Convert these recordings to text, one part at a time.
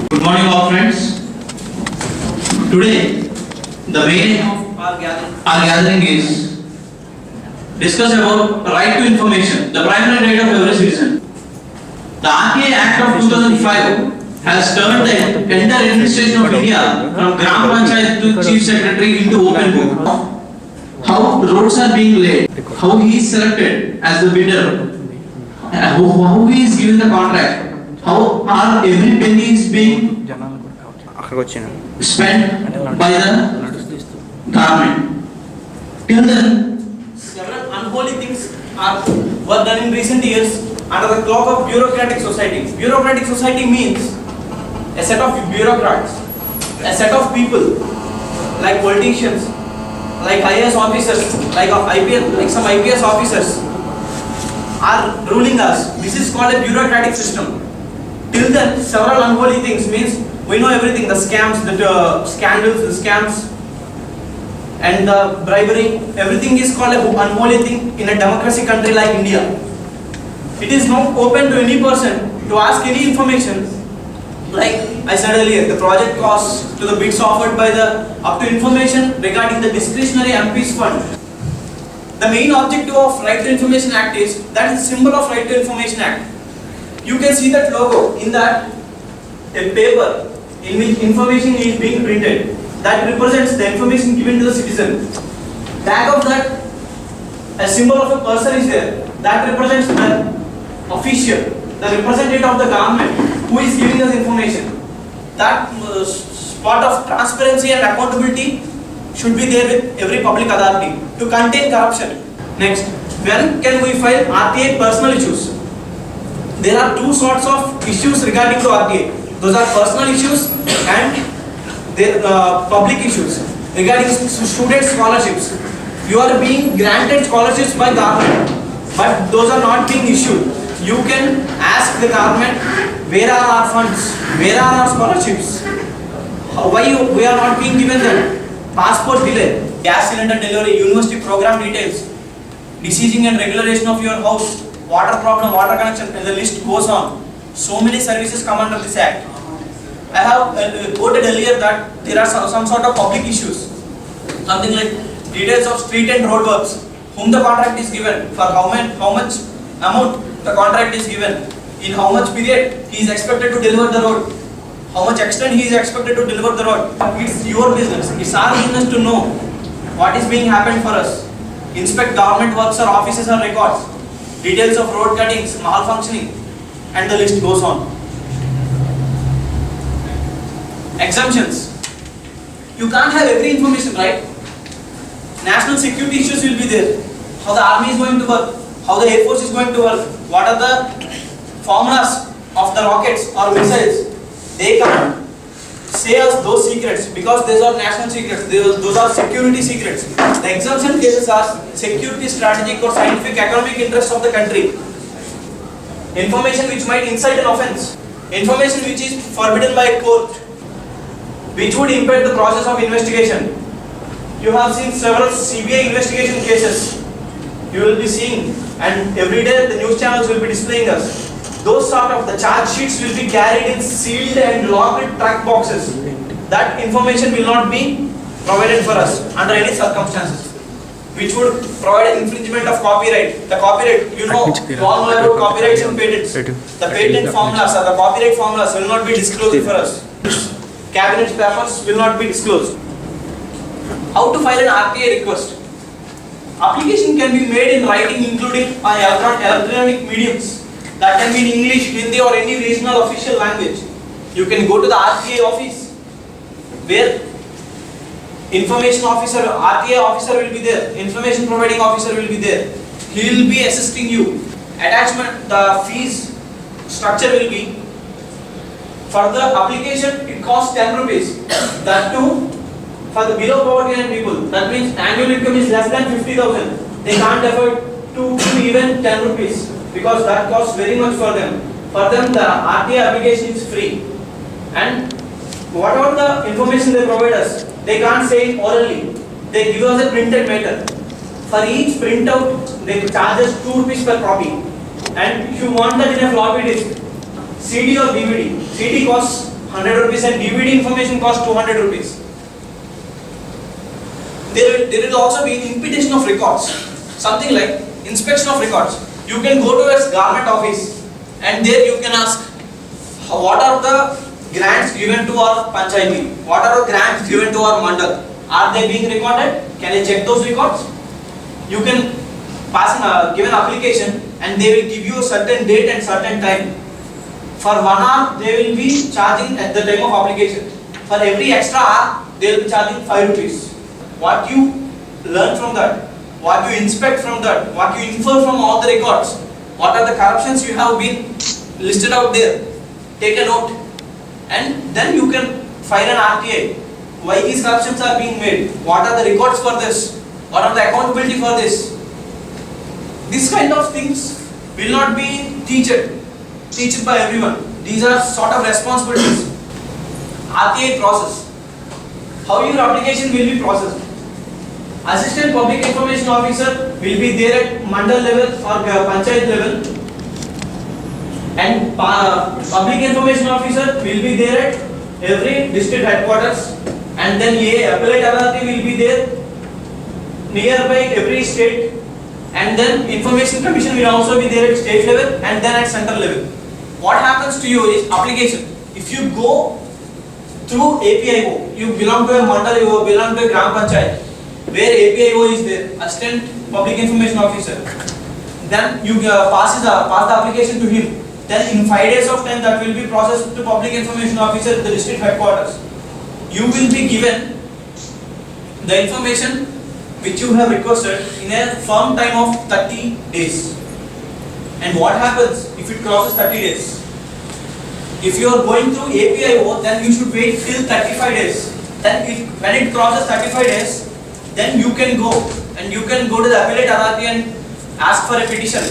Good morning, all friends. Today, the main of our gathering is discuss about right to information, the primary right of every citizen. The RTI Act of 2005 has turned the entire administration of India from Gram Panchayat to Chief Secretary into open book. How roads are being laid, how he is selected as the bidder, how he is given the contract, how every penny is being spent by the government. Till then, several unholy things were done in recent years under the cloak of bureaucratic society. Bureaucratic society means a set of bureaucrats, a set of people like politicians, like IAS officers, like some IPS officers are ruling us. This is called a bureaucratic system. Till then, several unholy things means we know everything, the scams, the scandals, the scams, and the bribery. Everything is called an unholy thing in a democracy country like India. It is not open to any person to ask any information. Like I said earlier, the project costs to the bids offered by the up to information regarding the discretionary MP's fund. The main objective of Right to Information Act is that is the symbol of Right to Information Act. You can see that logo in that a paper in which information is being printed that represents the information given to the citizen. Back of that, a symbol of a person is there that represents the official, the representative of the government who is giving us information. That spot of transparency and accountability should be there with every public authority to contain corruption. Next, when can we file RTI personal issues? There are two sorts of issues regarding to RTI. Those are personal issues and public issues regarding student scholarships. You are being granted scholarships by government, but those are not being issued. You can ask the government, where are our funds? Where are our scholarships? Why we are not being given them? Passport delay, gas cylinder delivery, university program details, deceasing and regularization of your house, water problem, water connection, and the list goes on. So many services come under this act. I have quoted earlier that there are some sort of public issues. Something like details of street and road works, whom the contract is given, for how much amount the contract is given, in how much period he is expected to deliver the road, how much extent he is expected to deliver the road. It's your business. It's our business to know what is being happened for us. Inspect government works or offices or records, details of road cuttings, malfunctioning, and the list goes on. Exemptions. You can't have every information, right? National security issues will be there. How the army is going to work, how the air force is going to work, what are the formulas of the rockets or missiles. They can't say us those secrets because those are national secrets, those are security secrets. The exemption cases are security, strategic or scientific economic interests of the country. Information which might incite an offense. Information which is forbidden by a court, which would impede the process of investigation. You have seen several CBI investigation cases. You will be seeing, and every day the news channels will be displaying us. Those sort of the charge sheets will be carried in sealed and locked track boxes. That information will not be provided for us under any circumstances, which would provide infringement of copyright. The copyright, you know, all know about copyrights and patents. The patent formulas or the copyright formulas will not be disclosed for us. Cabinet papers will not be disclosed. How to file an RTI request? Application can be made in writing, including by electronic mediums. That can be in English, Hindi, or any regional official language. You can go to the RTI office, where information officer, RTI officer will be there, information providing officer will be there. He will be assisting you. Attachment, the fees structure will be, for the application it costs 10 rupees. That too for the below poverty line people. That means annual income is less than 50,000. They can't afford to give even 10 rupees because that costs very much for them. For them the RTI application is free. And whatever the information they provide us, they can't say it orally. They give us a printed matter. For each printout, they charge us 2 rupees per copy. And if you want that in a floppy disk, CD or DVD, CD costs 100 rupees and DVD information costs 200 rupees. There will also be imputation of records, something like inspection of records. You can go to a government office and there you can ask, what are the grants given to our panchayati? What are the grants given to our mandal? Are they being recorded? Can I check those records? You can give an application and they will give you a certain date and certain time. For 1 hour they will be charging at the time of application. For every extra hour they will be charging 5 rupees. What you learn from that, what you inspect from that, what you infer from all the records, what are the corruptions you have been listed out there, take a note and then you can file an RTI. Why these corruptions are being made? What are the records for this? What are the accountability for this? This kind of things will not be taught by everyone. These are sort of responsibilities. RTI process. How your application will be processed. Assistant Public Information Officer will be there at mandal level or panchayat level, and Public Information Officer will be there at every district headquarters, and then appellate authority will be there nearby every state, and then Information Commission will also be there at state level and then at central level. What happens to you is application. If you go through APIO, you belong to a mandal, you belong to a gram panchayat, where APIO is there, Assistant Public Information Officer. Then you pass the application to him. Then in 5 days of time that will be processed to Public Information Officer at the district headquarters. You will be given the information which you have requested in a firm time of 30 days. And what happens if it crosses 30 days? If you are going through APIO, then you should wait till 35 days. Then when it crosses 35 days, then you can go and you can go to the appellate authority and ask for a petition.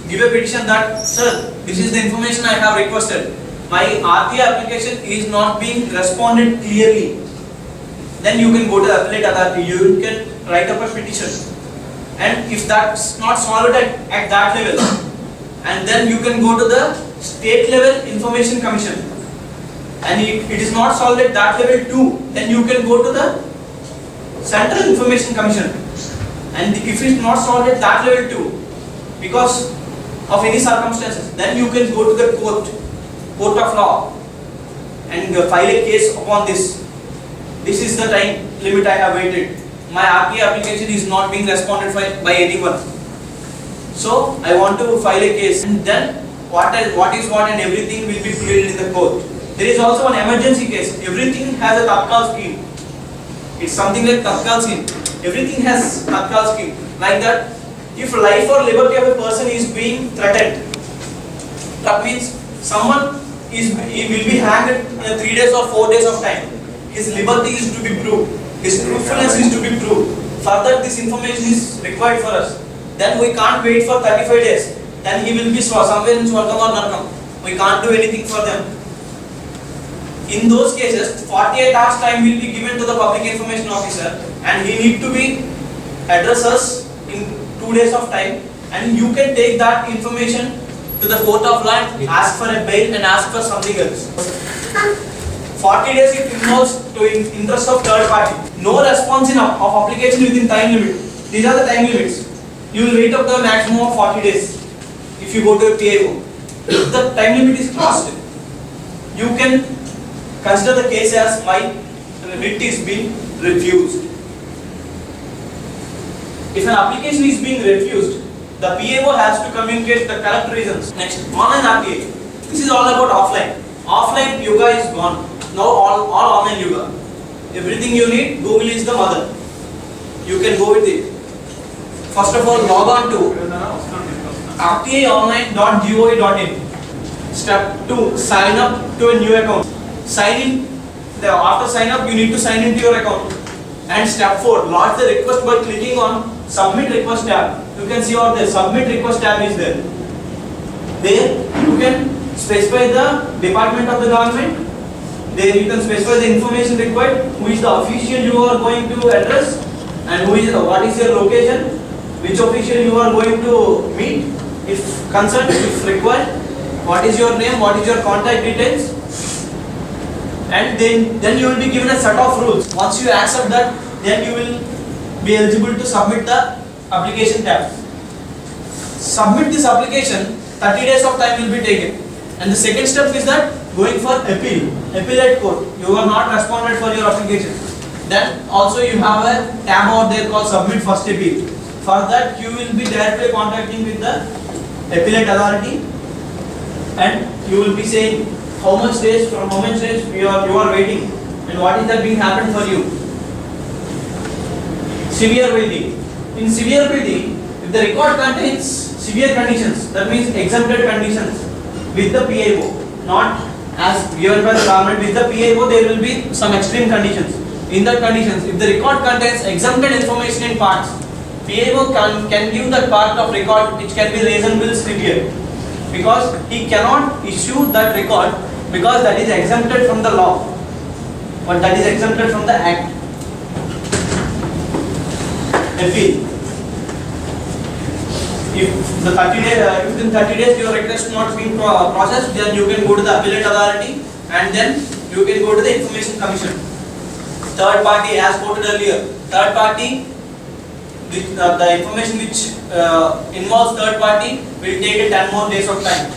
Give a petition that, sir, this is the information I have requested. My RTI application is not being responded clearly. Then you can go to the appellate authority. You can write up a petition. And if that's not solved at that level, and then you can go to the state level Information Commission. And if it is not solved at that level too, then you can go to the Central Information Commission. And if it is not solved at that level too, because of any circumstances, then you can go to the court of law and file a case upon this. This is the time limit I have waited. My RTI application is not being responded by anyone. So I want to file a case, and then what is what and everything will be pleaded in the court. There is also an emergency case. Everything has a Tatkal scheme. It's something like Tatkal scheme. Everything has Tatkal scheme. Like that, if life or liberty of a person is being threatened, that means someone will be hanged in 3 days or 4 days of time. His liberty is to be proved. His truthfulness is to be proved. Further, this information is required for us. Then we can't wait for 35 days. Then he will be somewhere in Swargam or Narkam. We can't do anything for them. In those cases, 48 hours time will be given to the Public Information Officer, and he need to be address us in 2 days of time, and you can take that information to the court of law and ask for a bail and ask for something else. 40 days it involves to interest of third party. No response of application within time limit. These are the time limits. You will wait up to a maximum of 40 days if you go to a PIO. If the time limit is crossed, you can consider the case as my writ is being refused. If an application is being refused, the PIO has to communicate the correct reasons. Next, online RTI. This is all about offline. Offline yoga is gone. Now all online yoga. Everything you need, Google is the mother. You can go with it. First of all, log on to rtionline.gov.in. Step 2, sign up to a new account. Sign in. After sign up, you need to sign into your account. And step 4, lodge the request by clicking on Submit Request tab. You can see out there, Submit Request tab is there. There you can specify the department of the government. There you can specify the information required, who is the official you are going to address, and what is your location, which official you are going to meet, if concerned, if required, what is your name, what is your contact details. and then you will be given a set of rules. Once you accept that, then you will be eligible to submit the application tab. Submit this application, 30 days of time will be taken. And the second step is that going for appellate court. You are not responded for your application. Then also you have a tab out there called submit first appeal. For that you will be directly contacting with the appellate authority, and you will be saying how much days you are waiting and what is that being happened for you. Severability. In severability, if the record contains severe conditions, that means exempted conditions with the PIO, not as given by the government. With the PIO there will be some extreme conditions. In that conditions, if the record contains exempted information in parts, PIO can give that part of record which can be reasonably severe, because he cannot issue that record because that is exempted from the law, but that is exempted from the act. Appeal. If within 30 days your request not being processed, then you can go to the appellate authority and then you can go to the information commission. Third party, as quoted earlier, third party, the information which involves third party will take 10 more days of time.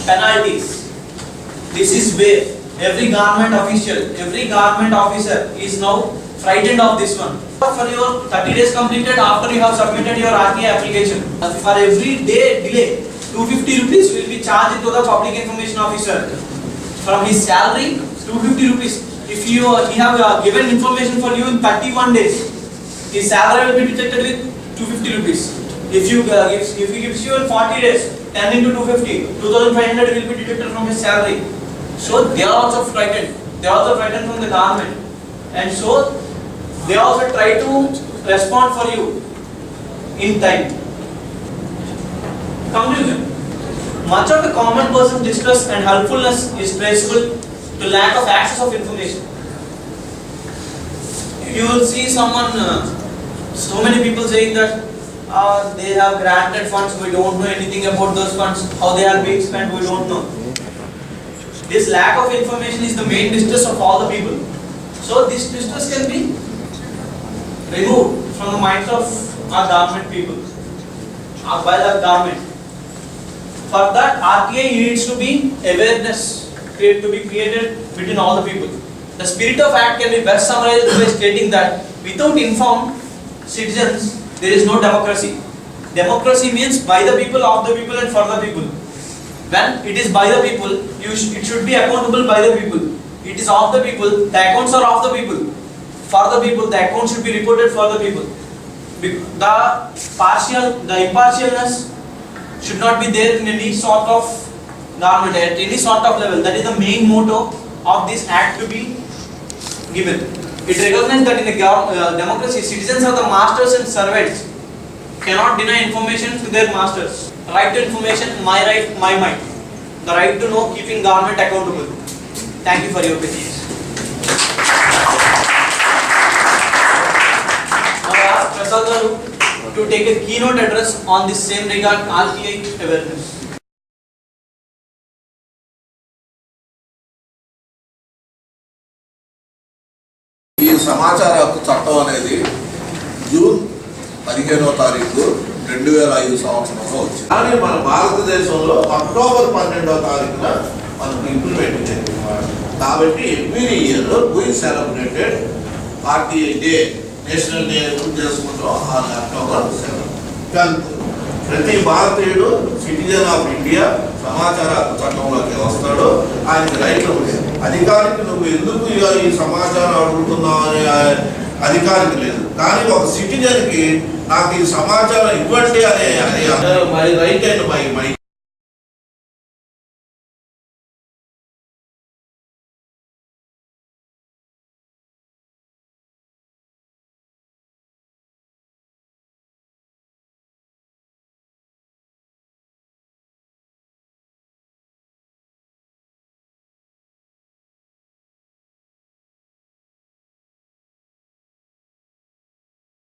Penalties. This is where every government officer is now frightened of this one. For your 30 days completed after you have submitted your RTI application, for every day delay, 250 rupees will be charged to the public information officer. From his salary, 250 rupees. If he have given information for you in 31 days, his salary will be deducted with 250 rupees. If he gives you in 40 days, 10 into 250, 2500 will be deducted from his salary. So they are also frightened. They are also frightened from the government, and so they also try to respond for you in time. Conclusion. Much of the common person's distress and helpfulness is traceable to lack of access of information. You will see someone, so many people saying that they have granted funds, we don't know anything about those funds, how they are being spent, we don't know. This lack of information is the main distress of all the people. So this distress can be removed from the minds of our government people, by the government. For that, RTI needs to be awareness to be created between all the people. The spirit of act can be best summarized by stating that without informed citizens, there is no democracy. Democracy means by the people, of the people, and for the people. When it is by the people, it should be accountable by the people. It is of the people, the accounts are of the people. For the people, the accounts should be reported for the people. The impartialness should not be there in any sort of government, at any sort of level. That is the main motto of this act to be given. It recognizes that in a democracy, citizens are the masters and servants, cannot deny information to their masters. Right to information, my right, my mind. The right to know, keeping government accountable. Thank you for your patience. Now I ask Prasad to take a keynote address on this same regard, RTI awareness. ఈ సమాచార హక్కు చట్టం అనేది June 15వ తారీఖు 2005 సంవత్సరంలో వచ్చింది. కానీ మన భారతదేశంలో అక్టోబర్ 12వ తారీఖున మనకు ఇంప్లిమెంట్ చేయాలి. కాబట్టి every year we celebrated RTI day, national day చేసుకుంటాం ఆన్ అక్టోబర్ 7th. ప్రతి భారతీయుడు సిటిజన్ ఆఫ్ ఇండియా సమాచార హక్కు చట్టంలోకి వస్తాడు. ఆయనకి రైట్లు ఉంటాయి. అధికారికి నువ్వు ఎందుకు ఈ సమాచారం అడుగుతున్నావు అనే అధికారికి లేదు. కానీ ఒక సిటిజన్కి నాకు ఈ సమాచారం ఇవ్వండి అనే రైట్ అండ్ మై